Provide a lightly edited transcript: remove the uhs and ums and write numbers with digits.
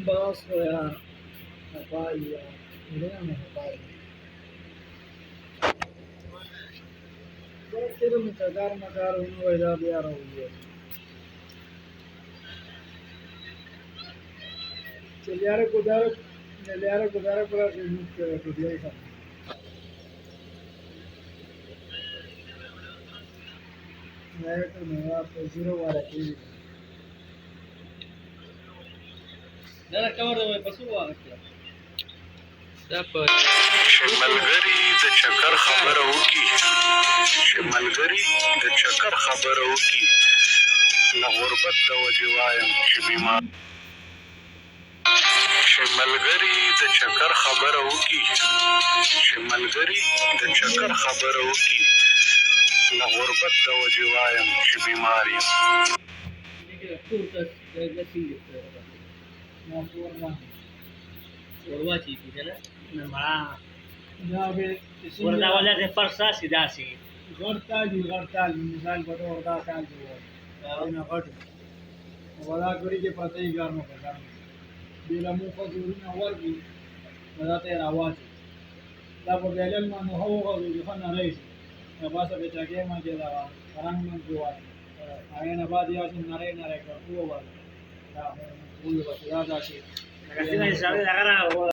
Vaso ya, papaya, miremos papaya. Yo quiero me cagar uno vaya de arroyo. Neliare kudara para que no te diga. मैं तो नहीं आपको 0 वाला की دا کور د پسو واغسته دا په شملګری د چکر خبره وکي شملګری د چکر خبره وکي له غربت د وجې وایم چې بیمار شملګری د چکر خبره وکي شملګری د چکر خبره وکي له غربت د وجې وایم چې بیمار یم ټول تاسو د سینګ ना पूरा وروا چی کی کنه ना ना बे وردا ولا د پرسا سیدا سی غرتا مثال بڑو وردا کال جو ना غټ ولا کړی چې پته یې ګرمه کړه بلا مو فزورنا ورګي ودا ته راوځي دا په دلل ما نو هو غوږی خو نه رئیس نه باسه به چاګه ما کې دا رنگ من جوړ هغه نه بعد یا چې نری کړو و دا وو بس یاد راشي لکه څنګه چې سره هغه